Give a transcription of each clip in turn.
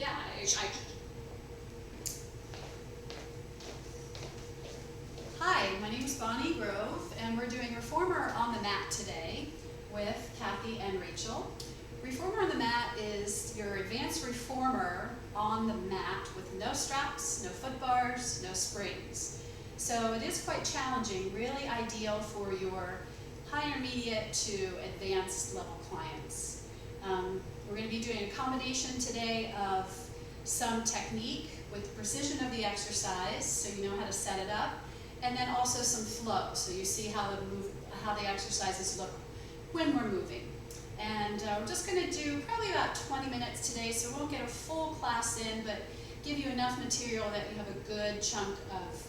Yeah, Hi, my name is Bonnie Grove, and we're doing Reformer on the Mat today with Kathy and Rachel. Reformer on the Mat is your advanced reformer on the mat with no straps, no foot bars, no springs. So it is quite challenging, really ideal for your high intermediate to advanced level clients. We're going to be doing a combination today of some technique with the precision of the exercise, so you know how to set it up, and then also some flow, so you see how the exercises look when we're moving. And we're just going to do probably about 20 minutes today, so we won't get a full class in, but give you enough material that you have a good chunk of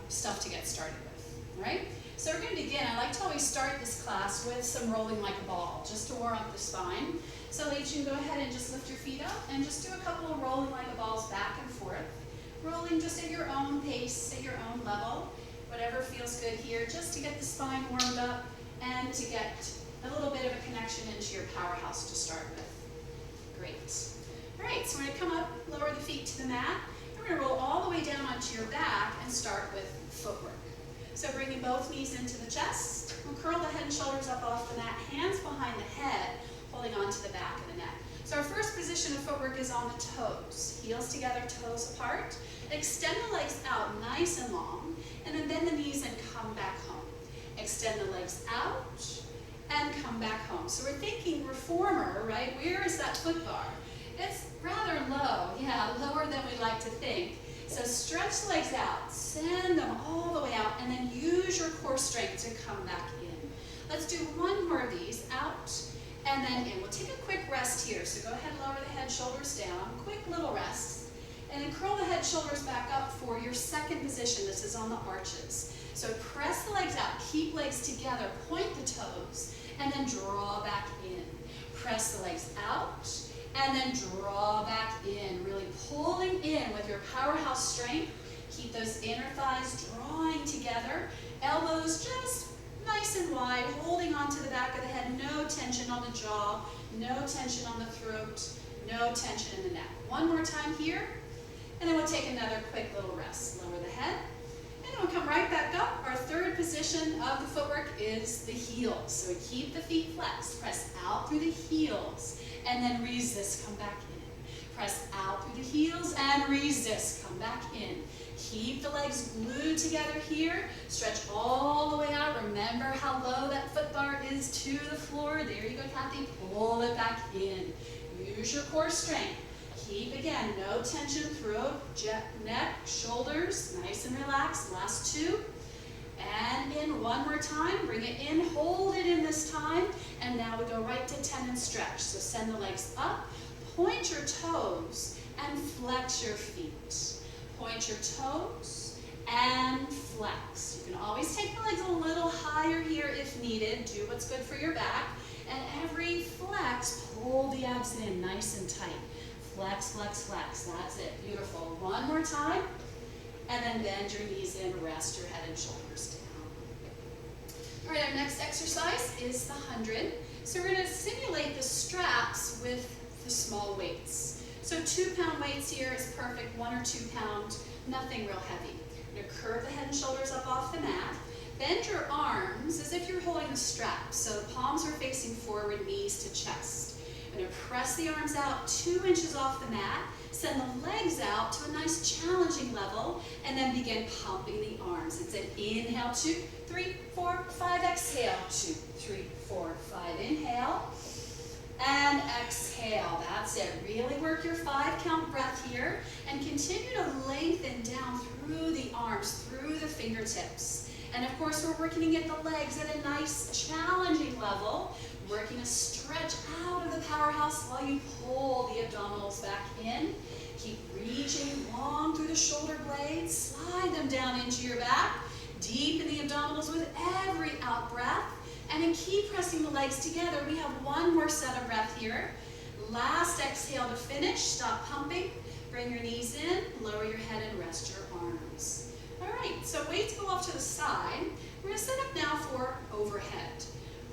stuff to get started with. All right? So we're going to begin. I like to always start this class with some rolling like a ball, just to warm up the spine. So ladies, you can go ahead and just lift your feet up and just do a couple of rolling like a balls back and forth. Rolling just at your own pace, at your own level, whatever feels good here, just to get the spine warmed up and to get a little bit of a connection into your powerhouse to start with. Great. All right, so we're going to come up, lower the feet to the mat, and we're going to roll all the way down onto your back and start with footwork. So bringing both knees into the chest, we'll curl the head and shoulders up off the mat, hands behind the head, holding onto the back of the neck. So our first position of footwork is on the toes. Heels together, toes apart. Extend the legs out nice and long, and then bend the knees and come back home. Extend the legs out and come back home. So we're thinking reformer, right? Where is that foot bar? It's rather low, yeah, lower than we like to think. So stretch the legs out, send them all the way out, and then use your core strength to come back in. Let's do one more of these, out and then in. We'll take a quick rest here. So go ahead, lower the head, shoulders down, quick little rest. And then curl the head, shoulders back up for your second position. This is on the arches. So press the legs out, keep legs together, point the toes, and then draw back in. Press the legs out, and then draw back in, really pulling in with your powerhouse strength. Keep those inner thighs drawing together, elbows just nice and wide, holding onto the back of the head, no tension on the jaw, no tension on the throat, no tension in the neck. One more time here, and then we'll take another quick little rest. Lower the head, and then we'll come right back up. Our third position of the footwork is the heels. So we keep the feet flexed, press out through the heels, and then resist, come back in. Press out through the heels and resist, come back in. Keep the legs glued together here. Stretch all the way out. Remember how low that foot bar is to the floor. There you go, Kathy. Pull it back in. Use your core strength. Keep, again, no tension, throat, neck, shoulders, nice and relaxed. Last two. And in one more time. Bring it in. Hold it in this time. And now we go right to tendon stretch. So send the legs up. Point your toes and flex your feet. Point your toes and flex. You can always take the legs a little higher here if needed. Do what's good for your back. And every flex, pull the abs in nice and tight. Flex, flex, flex. That's it. Beautiful. One more time. And then bend your knees in, rest your head and shoulders down. All right, our next exercise is the 100. So we're going to simulate the straps with the small weights. So 2-pound weights here is perfect, 1 or 2 pound, nothing real heavy. You're going to curve the head and shoulders up off the mat. Bend your arms as if you're holding the strap. So the palms are facing forward, knees to chest. You're going to press the arms out 2 inches off the mat. Send the legs out to a nice challenging level, and then begin pumping the arms. It's an inhale, 2, 3, 4, 5, exhale, 2, 3, 4, 5, inhale. And exhale, that's it. Really work your 5-count breath here and continue to lengthen down through the arms, through the fingertips. And of course, we're working to get the legs at a nice challenging level, working to stretch out of the powerhouse while you pull the abdominals back in. Keep reaching long through the shoulder blades, slide them down into your back, deepen the abdominals with every out breath. And then keep pressing the legs together. We have one more set of breath here. Last exhale to finish. Stop pumping. Bring your knees in, lower your head, and rest your arms. All right, so weights go off to the side. We're going to set up now for overhead.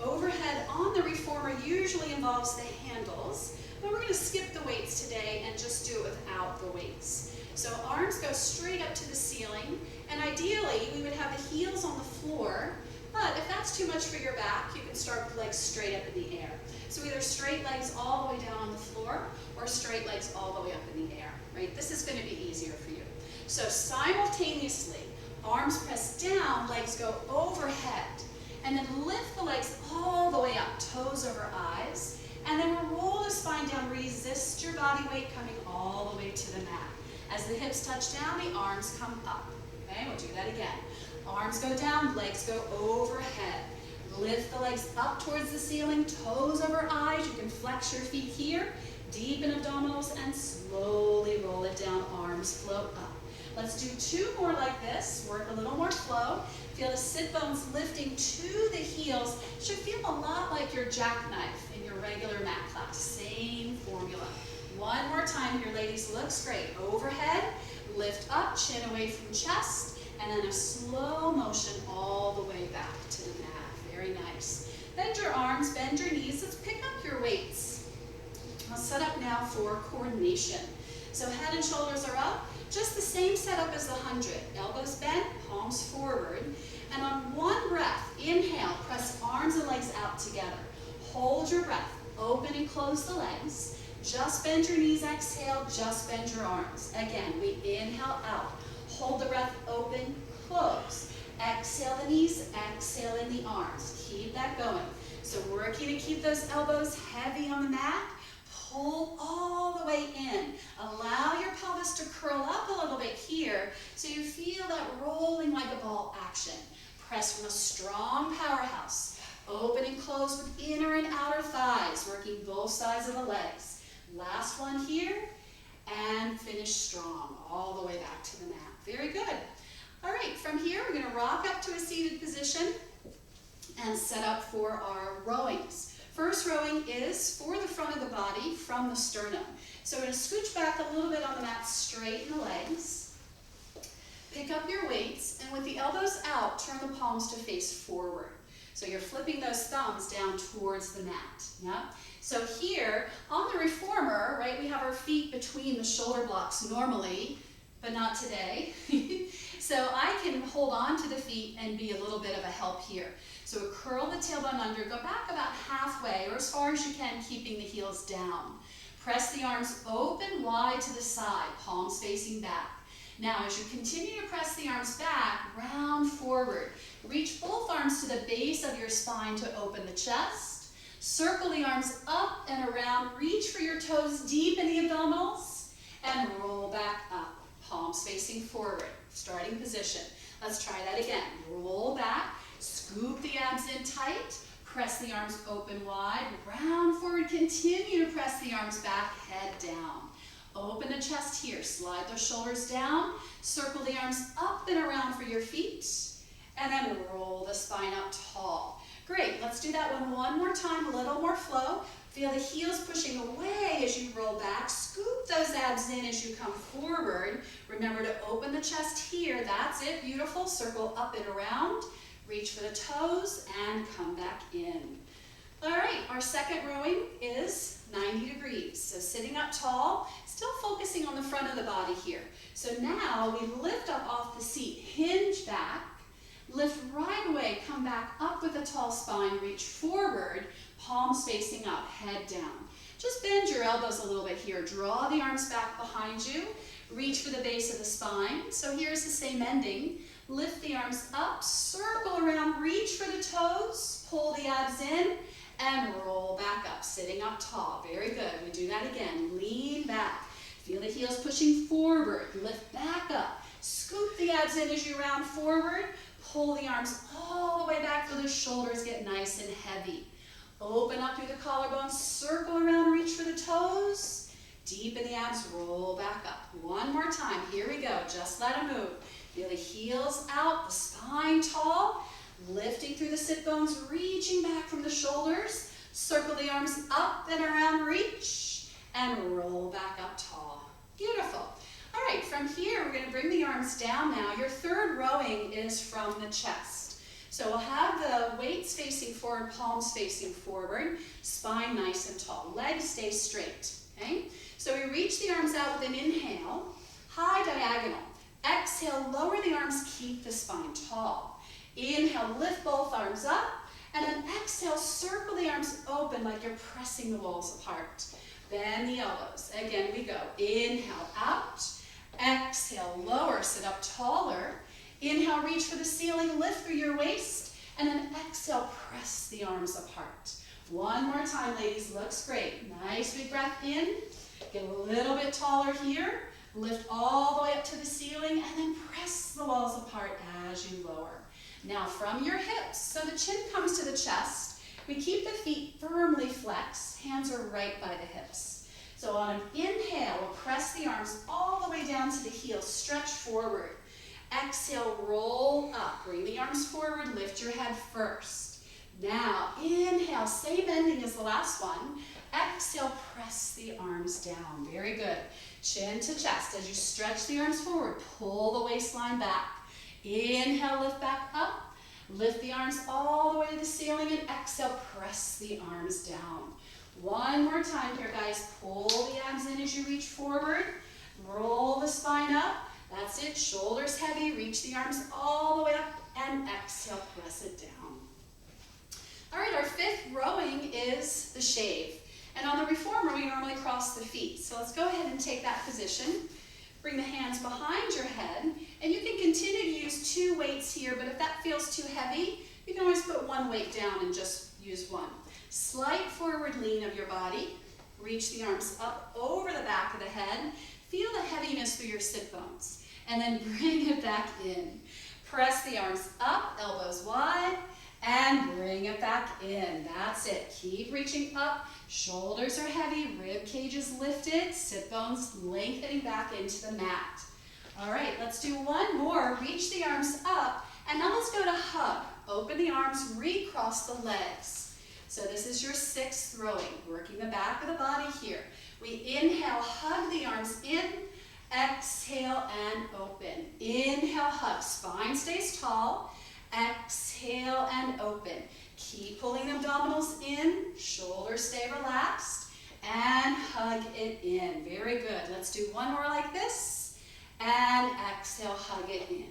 Overhead on the reformer usually involves the handles, but we're going to skip the weights today and and just do it without the weights. So arms go straight up to the ceiling, and ideally we would have the heels on the floor, but if that's too much for your back, you can start with legs straight up in the air. So either straight legs all the way down on the floor, or straight legs all the way up in the air, right? This is going to be easier for you. So simultaneously, arms press down, legs go overhead, and then lift the legs all the way up, toes over eyes, and then we'll roll the spine down, resist your body weight coming all the way to the mat. As the hips touch down, the arms come up. Okay, we'll do that again. Arms go down, legs go overhead. Lift the legs up towards the ceiling, toes over eyes. You can flex your feet here, deepen abdominals, and slowly roll it down, arms float up. Let's do 2 more like this, work a little more flow. Feel the sit bones lifting to the heels. Should feel a lot like your jackknife in your regular mat class. Same formula. One more time here, ladies, looks great. Overhead, lift up, chin away from chest, and then a slow motion all the way back to the mat. Very nice. Bend your arms, bend your knees. Let's pick up your weights. I'll set up now for coordination. So head and shoulders are up. Just the same setup as the 100. Elbows bent, palms forward. And on one breath, inhale, press arms and legs out together. Hold your breath. Open and close the legs. Just bend your knees, exhale, just bend your arms. Again, we inhale out. Hold the breath, open, close. Exhale the knees, exhale in the arms. Keep that going. So working to keep those elbows heavy on the mat. Pull all the way in. Allow your pelvis to curl up a little bit here so you feel that rolling like a ball action. Press from a strong powerhouse. Open and close with inner and outer thighs, working both sides of the legs. Last one here, and finish strong all the way back to the mat. Very good. All right, from here we're going to rock up to a seated position and set up for our rowings. First rowing is for the front of the body from the sternum. So we're going to scooch back a little bit on the mat, straighten the legs. Pick up your weights, and with the elbows out, turn the palms to face forward. So you're flipping those thumbs down towards the mat. Yeah? So here, on the reformer, right, we have our feet between the shoulder blocks normally, but not today. So I can hold on to the feet and be a little bit of a help here. So curl the tailbone under, go back about halfway or as far as you can, keeping the heels down. Press the arms open wide to the side, palms facing back. Now as you continue to press the arms back, round forward. Reach both arms to the base of your spine to open the chest. Circle the arms up and around, reach for your toes deep in the abdominals, and roll back up. Palms facing forward, starting position. Let's try that again. Roll back, scoop the abs in tight, press the arms open wide, round forward, continue to press the arms back, head down. Open the chest here, slide those shoulders down, circle the arms up and around for your feet, and then roll the spine up tall. Great, let's do that one more time, a little more flow. Feel the heels pushing away as you roll back. Scoop those abs in as you come forward. Remember to open the chest here. That's it, beautiful. Circle up and around. Reach for the toes and come back in. All right, our second rowing is 90 degrees. So sitting up tall, still focusing on the front of the body here. So now we lift up off the seat, hinge back, lift right away, come back up with a tall spine, reach forward, palms facing up, head down. Just bend your elbows a little bit here. Draw the arms back behind you. Reach for the base of the spine. So here's the same ending. Lift the arms up, circle around, reach for the toes, pull the abs in, and roll back up, sitting up tall. Very good. We do that again. Lean back. Feel the heels pushing forward. Lift back up. Scoop the abs in as you round forward. Pull the arms all the way back so the shoulders get nice and heavy. Open up through the collarbone, circle around, reach for the toes. Deepen the abs, roll back up. One more time. Here we go. Just let them move. Feel the heels out, the spine tall. Lifting through the sit bones, reaching back from the shoulders. Circle the arms up and around, reach, and roll back up tall. Beautiful. All right, from here, we're going to bring the arms down now. Your third rowing is from the chest. So we'll have the weights facing forward, palms facing forward, spine nice and tall. Legs stay straight, okay? So we reach reach the arms out with an inhale, high diagonal. Exhale, lower the arms, keep the spine tall. Inhale, lift both arms up, and then exhale, circle the arms open like you're pressing the walls apart. Bend the elbows. Again, we go. Inhale, out. Exhale, lower, sit up taller. Inhale, reach for the ceiling, lift through your waist, and then exhale, press the arms apart. One more time, ladies, looks great. Nice big breath in. Get a little bit taller here. Lift all the way up to the ceiling, and then press the walls apart as you lower. Now from your hips, so the chin comes to the chest, we keep the feet firmly flexed, hands are right by the hips. So on an inhale, we'll press the arms all the way down to the heels, stretch forward. Exhale, roll up, bring the arms forward, lift your head first. Now inhale, same ending as the last one. Exhale, press the arms down, very good. Chin to chest, as you stretch the arms forward, pull the waistline back. Inhale, lift back up. Lift the arms all the way to the ceiling and exhale, press the arms down. One more time here, guys. Pull the abs in as you reach forward. Roll the spine up. That's it. Shoulders heavy. Reach the arms all the way up and exhale, press it down. All right, our fifth rowing is the shave. And on the reformer, we normally cross the feet. So let's go ahead and take that position. Bring the hands behind your head, and you can continue to use two weights here, but if that feels too heavy, you can always put one weight down and just use one. Slight forward lean of your body. Reach the arms up over the back of the head. Feel the heaviness through your sit bones, and then bring it back in. Press the arms up, elbows wide, and bring it back in. That's it. Keep reaching up. Shoulders are heavy, rib cage is lifted, sit bones lengthening back into the mat. All right, let's do one more. Reach the arms up, and now let's go to hug. Open the arms, recross the legs. So this is your sixth rowing, working the back of the body here. We inhale, hug the arms in, exhale and open. Inhale, hug, spine stays tall. Exhale and open. Keep pulling the abdominals in, shoulders stay relaxed, and hug it in. Very good. Let's do one more like this, and exhale, hug it in.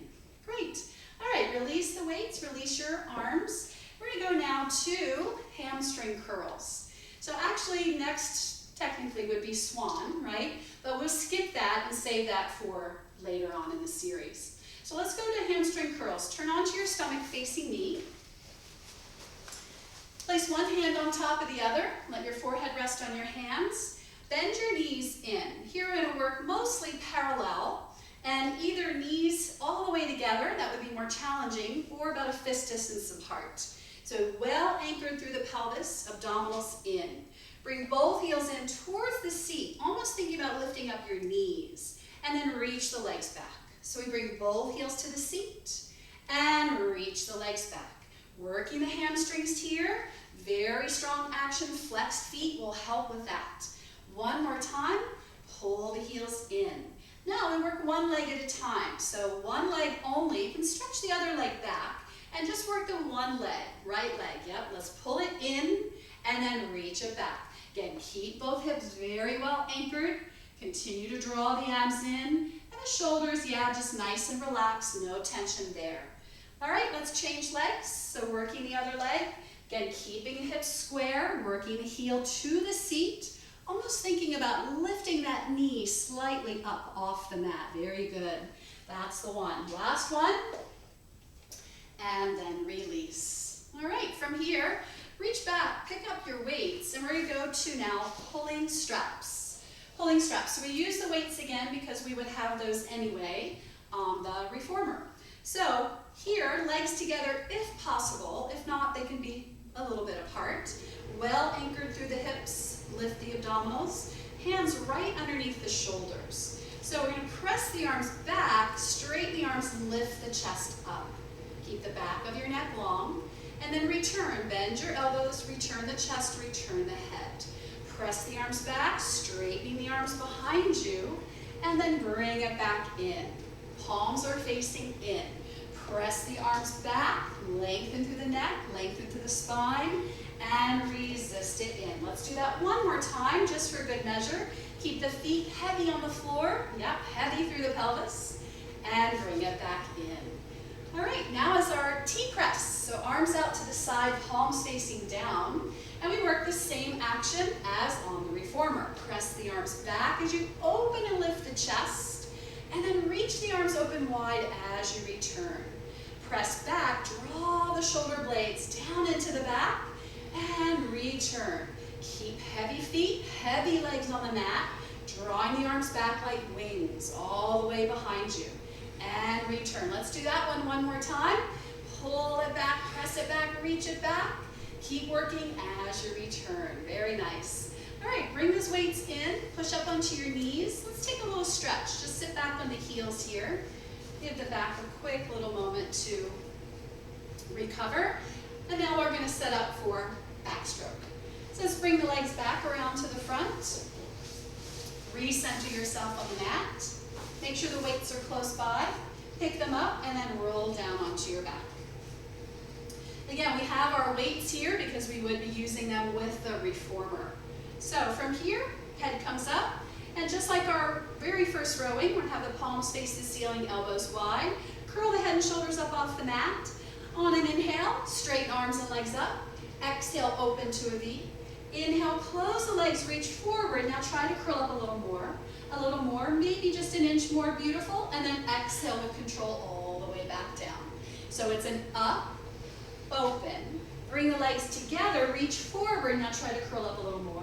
Great. All right, release the weights, release your arms. We're going to go now to hamstring curls. So actually, next technically would be swan, right? But we'll skip that and save that for later on in the series. So let's go to hamstring curls. Turn onto your stomach facing me. Place one hand on top of the other. Let your forehead rest on your hands. Bend your knees in. Here we're going to work mostly parallel, and either knees all the way together, that would be more challenging, or about a fist distance apart. So well anchored through the pelvis, abdominals in. Bring both heels in towards the seat, almost thinking about lifting up your knees, and then reach the legs back. So we bring both heels to the seat and reach the legs back. Working the hamstrings here. Very strong action. Flexed feet will help with that. One more time. Pull the heels in. Now we work one leg at a time. So one leg only. You can stretch the other leg back and just work the one leg. Right leg. Yep. Let's pull it in and then reach it back. Again, keep both hips very well anchored. Continue to draw the abs in. The shoulders, yeah, just nice and relaxed, no tension there. All right, let's change legs. So working the other leg. Again, keeping the hips square, working the heel to the seat, almost thinking about lifting that knee slightly up off the mat. Very good. That's the one. Last one. And then release. All right, from here, reach back, pick up your weights, and we're going to go to now pulling straps. Pulling straps. So we use the weights again because we would have those anyway on the reformer. So here, legs together if possible. If not, they can be a little bit apart. Well anchored through the hips. Lift the abdominals. Hands right underneath the shoulders. So we're going to press the arms back, straighten the arms, lift the chest up. Keep the back of your neck long. And then return. Bend your elbows, return the chest, return the head. Press the arms back, straightening the arms behind you, and then bring it back in. Palms are facing in. Press the arms back, lengthen through the neck, lengthen through the spine, and resist it in. Let's do that one more time, just for good measure. Keep the feet heavy on the floor. Yep, heavy through the pelvis. And bring it back in. All right, now is our T-press. So arms out to the side, palms facing down. And we work the same action as on the reformer. Press the arms back as you open and lift the chest. And then reach the arms open wide as you return. Press back, draw the shoulder blades down into the back, and return. Keep heavy feet, heavy legs on the mat, drawing the arms back like wings all the way behind you. And return. Let's do that one more time. Pull it back, press it back, reach it back. Keep working as you return. Very nice. All right, bring those weights in, push up onto your knees. Let's take a little stretch. Just sit back on the heels here. Give the back a quick little moment to recover. And now we're going to set up for backstroke. So let's bring the legs back around to the front. Recenter yourself on the mat. Make sure the weights are close by. Pick them up and then roll down onto your back. Again, we have our weights here because we would be using them with the reformer. So from here, head comes up. And just like our very first rowing, we're going to have the palms face the ceiling, elbows wide. Curl the head and shoulders up off the mat. On an inhale, straighten arms and legs up. Exhale, open to a V. Inhale, close the legs, reach forward. Now try to curl up a little more, maybe just an inch more, beautiful. And then exhale with control all the way back down. So it's an up, open. Bring the legs together, reach forward. Now try to curl up a little more,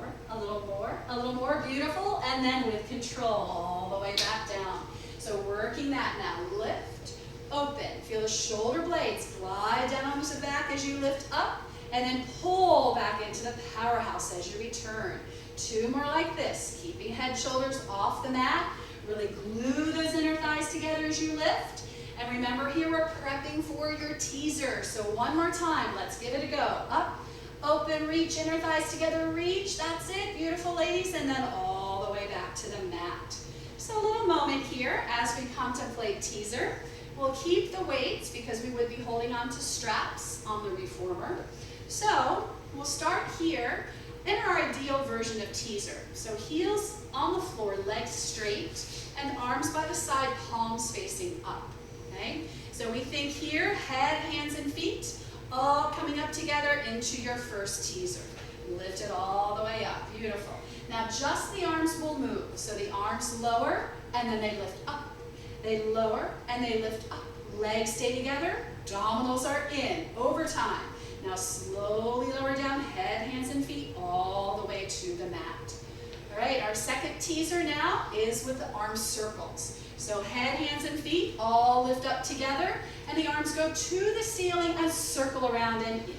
beautiful. And then with control all the way back down. So working that now, lift, open. Feel the shoulder blades glide down onto the back as you lift up. And then pull back into the powerhouse as you return. Two more like this, keeping head, shoulders off the mat. Really glue those inner thighs together as you lift. And remember here we're prepping for your teaser. So one more time, let's give it a go. Up, open, reach, inner thighs together, reach. That's it, beautiful ladies. And then all the way back to the mat. So a little moment here as we contemplate teaser. We'll keep the weights because we would be holding on to straps on the reformer. So we'll start here in our ideal version of teaser. So heels on the floor, legs straight, and arms by the side, palms facing up. Okay? So we think here, head, hands, and feet, all coming up together into your first teaser. Lift it all the way up. Beautiful. Now just the arms will move. So the arms lower, and then they lift up. They lower, and they lift up. Legs stay together. Abdominals are in. Over time. Now slowly lower down, head, hands, and feet all the way to the mat. All right, our second teaser now is with the arm circles. So head, hands, and feet all lift up together, and the arms go to the ceiling and circle around and in.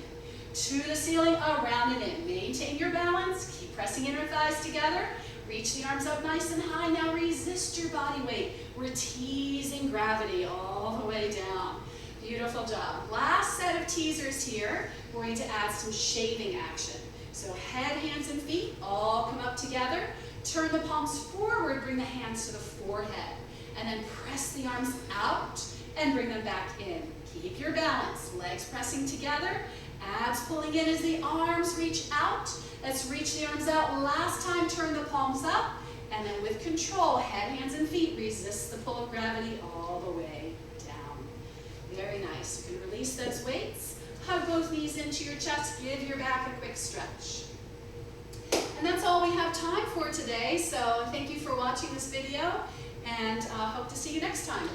To the ceiling, around and in. Maintain your balance, keep pressing inner thighs together. Reach the arms up nice and high. Now resist your body weight. We're teasing gravity all the way down. Beautiful job. Last set of teasers here. We're going to add some shaving action. So head, hands, and feet all come up together. Turn the palms forward, bring the hands to the forehead. And then press the arms out and bring them back in. Keep your balance. Legs pressing together. Abs pulling in as the arms reach out. Let's reach the arms out. Last time, turn the palms up. And then with control, head, hands, and feet, resist the pull of gravity all the way down. Very nice. You can release those weights. Hug both knees into your chest. Give your back a quick stretch. And that's all we have time for today. So thank you for watching this video, and hope to see you next time.